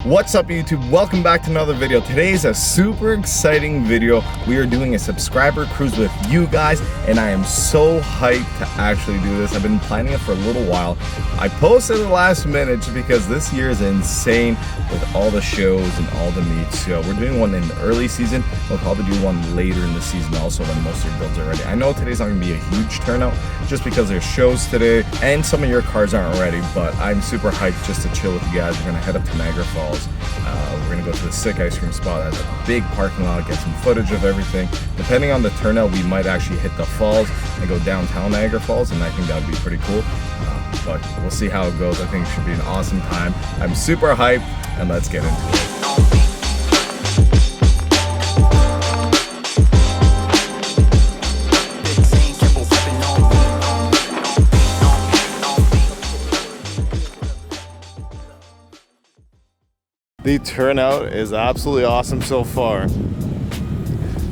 What's up YouTube? Welcome back to another video. Today is a super exciting video. We are doing a subscriber cruise with you guys and I am so hyped to actually do this. I've been planning it for a little while. I posted at the last minute just because this year is insane with all the shows and all the meets. So we're doing one in the early season. We'll probably do one later in the season also when most of your builds are ready. I know today's not going to be a huge turnout just because there's shows today and some of your cars aren't ready, but I'm super hyped just to chill with you guys. We're going to head up to Niagara Falls. We're gonna go to the sick ice cream spot at a big parking lot, get some footage of everything. Depending on the turnout, we might actually hit the falls and go downtown Niagara Falls, and I think that would be pretty cool. But we'll see how it goes. I think it should be an awesome time. I'm super hyped, and let's get into it. The turnout is absolutely awesome so far.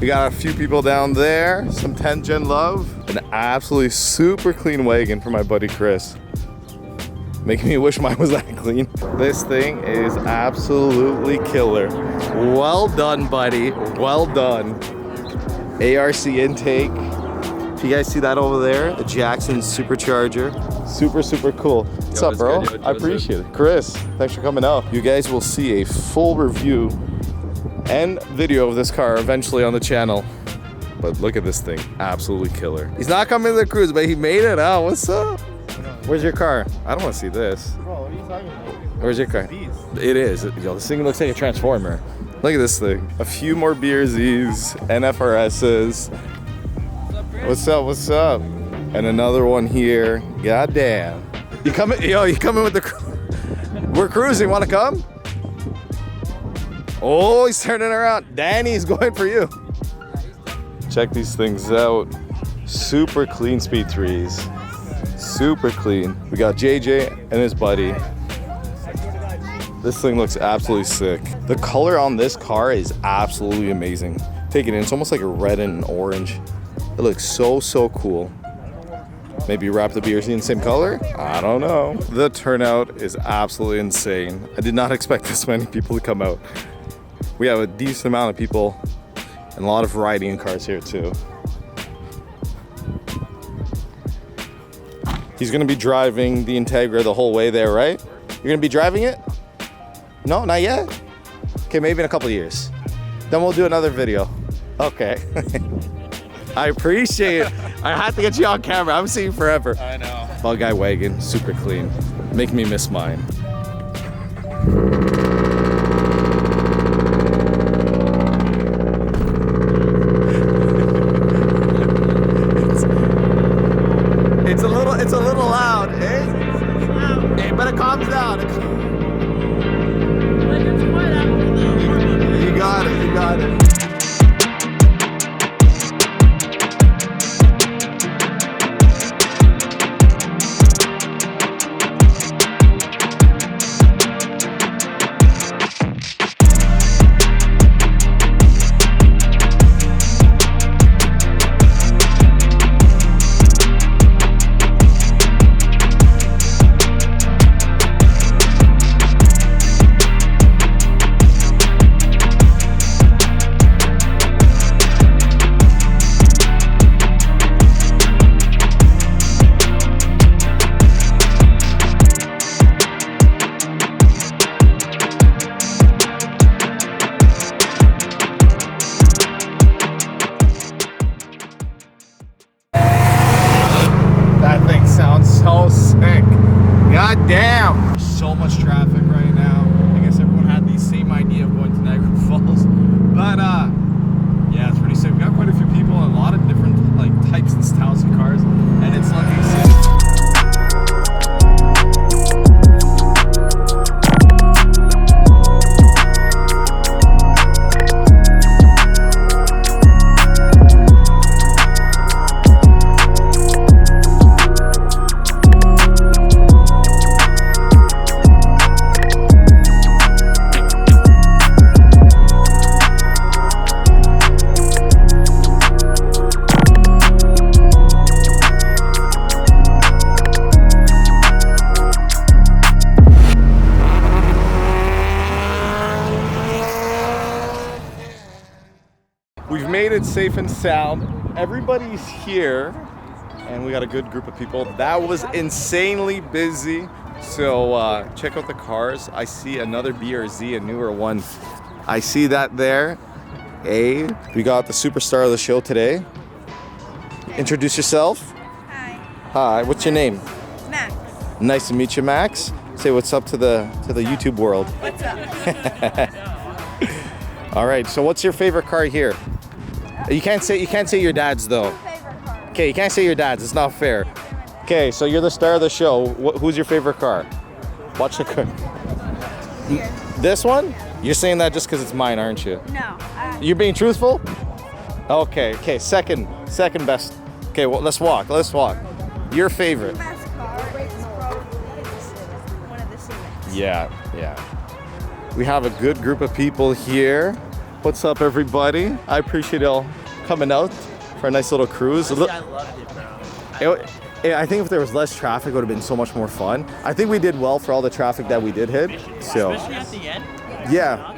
We got a few people down there, some 10 Gen love, an absolutely super clean wagon for my buddy Chris. Making me wish mine was that clean. This thing is absolutely killer. Well done, buddy. Well done. ARC intake. If you guys see that over there, a Jackson supercharger. Super cool. What's up, bro? I appreciate it. Chris, thanks for coming out. You guys will see a full review and video of this car eventually on the channel. But look at this thing, absolutely killer. He's not coming to the cruise, but he made it out. What's up? Where's your car? I don't want to see this. Bro, what are you talking about? Where's your car? It is. Yo, this thing looks like a transformer. Look at this thing. A few more BRZs, NFRSs. What's up? What's up? And another one here. God damn. You coming? Yo, you coming with the We're cruising. Want to come? Oh, he's turning around. Danny's going for you. Check these things out. Super clean Speed 3s. Super clean. We got JJ and his buddy. This thing looks absolutely sick. The color on this car is absolutely amazing. Take it in. It's almost like a red and an orange. It looks so cool. Maybe wrap the BRZ in the same color? I don't know. The turnout is absolutely insane. I did not expect this many people to come out. We have a decent amount of people and a lot of variety in cars here too. He's gonna be driving the Integra the whole way there, right? You're gonna be driving it? No, not yet? Okay, maybe in a couple of years. Then we'll do another video. Okay. I appreciate it. I had to get you on camera. I'm seeing you forever. I know. Bug Guy wagon, super clean. Make me miss mine. It's a little loud, eh? Hey, but it calms down. You got it. You got it. made it safe and sound. Everybody's here, and we got a good group of people. That was insanely busy. So check out the cars. I see another BRZ, a newer one. I see that there. Hey, we got the superstar of the show today. Introduce yourself. Hi. Hi. What's your name? Max. Nice to meet you, Max. Say what's up to the YouTube world. What's up? All right. So what's your favorite car here? You can't say your dad's though. Favorite car? Okay, you can't say your dad's. It's not fair. Okay, so you're the star of the show. Who's your favorite car? Watch the car. Here. This one? You're saying that just because it's mine, aren't you? No. You're being truthful? Okay. Second best. Okay, well, let's walk. Your favorite? Best car is probably one of the Civics. Yeah. We have a good group of people here. What's up, everybody? I appreciate y'all coming out for a nice little cruise. Honestly, I loved it, bro. I think if there was less traffic, it would have been so much more fun. I think we did well for all the traffic that we did hit. So, Especially at the end. yeah.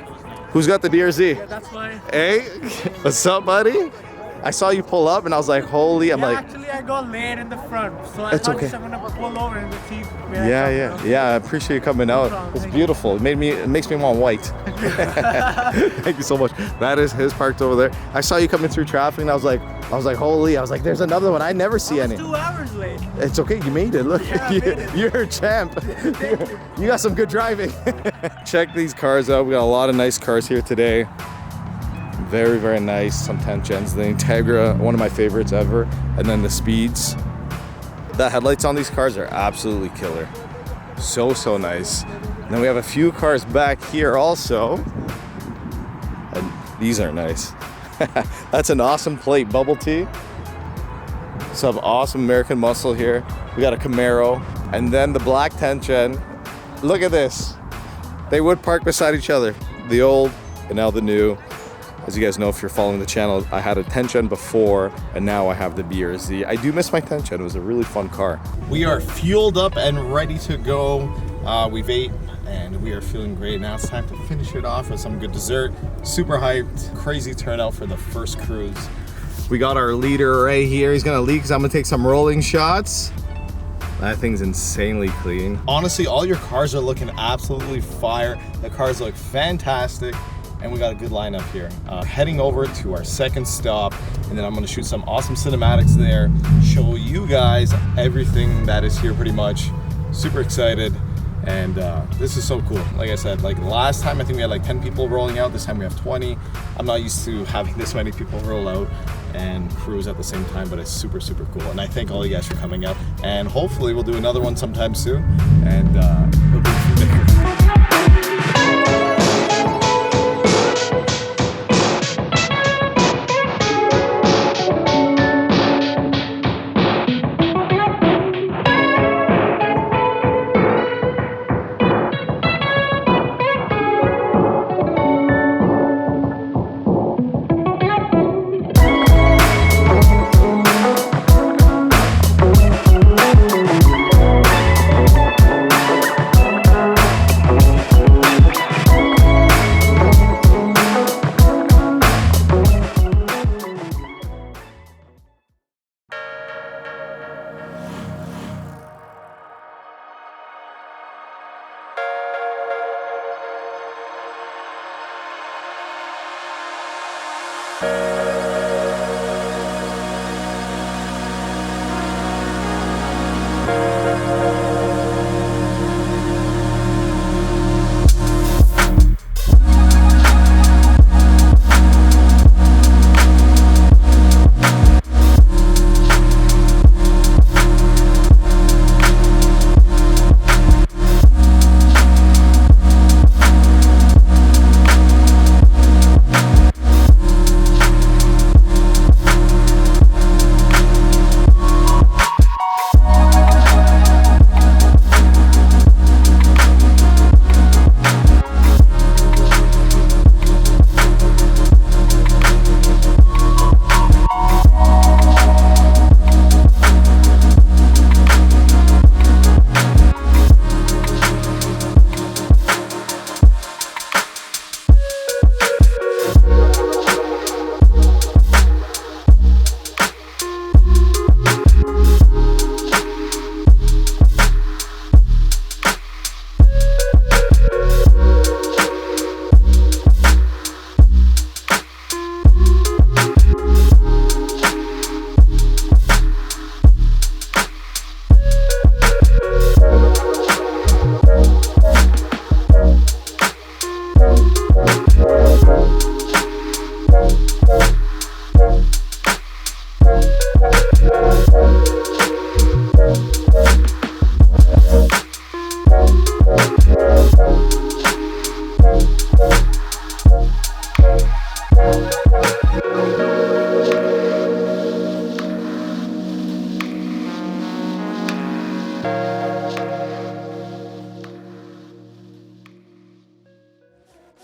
Who's got the DRZ? Yeah, that's mine. Hey, what's up, buddy? I saw you pull up and I was like, holy, Actually, I got late in the front, so I It's thought okay. I'm gonna pull over and see where I come from. Yeah, I appreciate you coming out. It's beautiful. It makes me want white. Thank you so much. That is his parked over there. I saw you coming through traffic and I was like, holy, there's another one. I never see any. 2 hours late. It's okay, you made it. Look, Yeah, I made it. you're a champ. You got some good driving. Check these cars out. We got a lot of nice cars here today. Very, very nice. Some 10th gens. The Integra, one of my favorites ever. And then the Speeds. The headlights on these cars are absolutely killer. So nice. And then we have a few cars back here also. And these are nice. That's an awesome plate, Bubble Tea. Some awesome American muscle here. We got a Camaro. And then the black 10th gen. Look at this. They would park beside each other. The old and now the new. As you guys know, if you're following the channel, I had a 10th gen before, and now I have the BRZ. I do miss my 10th gen. It was a really fun car. We are fueled up and ready to go. We've ate, and we are feeling great. Now it's time to finish it off with some good dessert. Super hyped, crazy turnout for the first cruise. We got our leader right here. He's gonna lead because I'm gonna take some rolling shots. That thing's insanely clean. Honestly, all your cars are looking absolutely fire. The cars look fantastic. And we got a good lineup here. Heading over to our second stop, and then I'm gonna shoot some awesome cinematics there, show you guys everything that is here pretty much. Super excited, and this is so cool. Like I said, like last time I think we had like 10 people rolling out, this time we have 20. I'm not used to having this many people roll out and cruise at the same time, but it's super cool. And I thank all you guys for coming out, and hopefully we'll do another one sometime soon, and we'll go from there.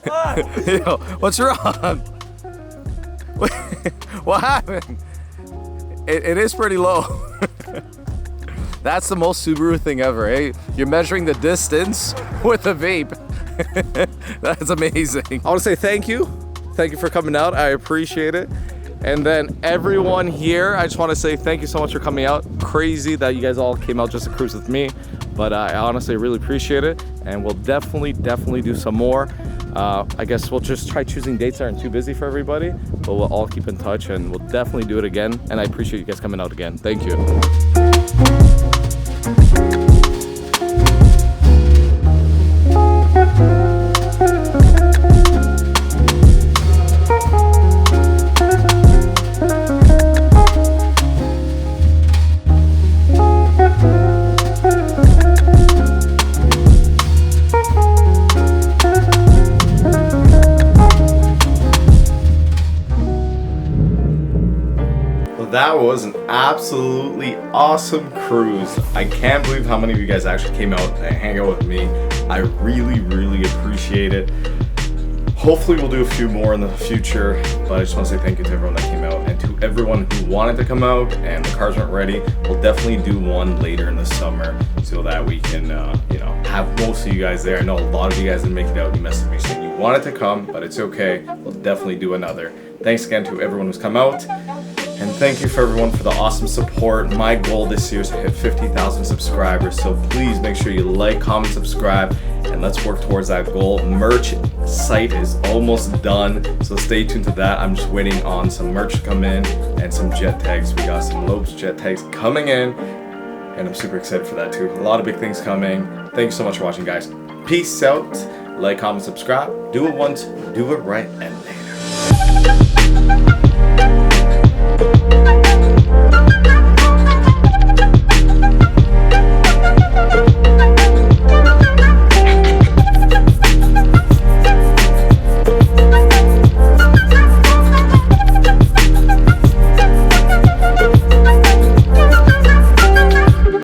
Yo, what's wrong? What happened? It is pretty low. That's the most Subaru thing ever, eh? You're measuring the distance with a vape. That's amazing. I want to say thank you. Thank you for coming out. I appreciate it. And then everyone here, I just want to say thank you so much for coming out. Crazy that you guys all came out just to cruise with me. But I honestly really appreciate it. And we'll definitely do some more. I guess we'll just try choosing dates that aren't too busy for everybody. But we'll all keep in touch and we'll definitely do it again. And I appreciate you guys coming out again. Thank you. That was an absolutely awesome cruise. I can't believe how many of you guys actually came out and hang out with me. I really appreciate it. Hopefully we'll do a few more in the future, but I just want to say thank you to everyone that came out and to everyone who wanted to come out and the cars weren't ready. We'll definitely do one later in the summer so that we can, you know, have most of you guys there. I know a lot of you guys didn't make it out. You messaged me saying you wanted to come, but it's okay. We'll definitely do another. Thanks again to everyone who's come out. And thank you for everyone for the awesome support. My goal this year is to hit 50,000 subscribers. So please make sure you like, comment, subscribe, and let's work towards that goal. Merch site is almost done, so stay tuned to that. I'm just waiting on some merch to come in and some jet tags. We got some Lowpes jet tags coming in, and I'm super excited for that too. A lot of big things coming. Thank you so much for watching, guys. Peace out. Like, comment, subscribe. Do it once, do it right, and later.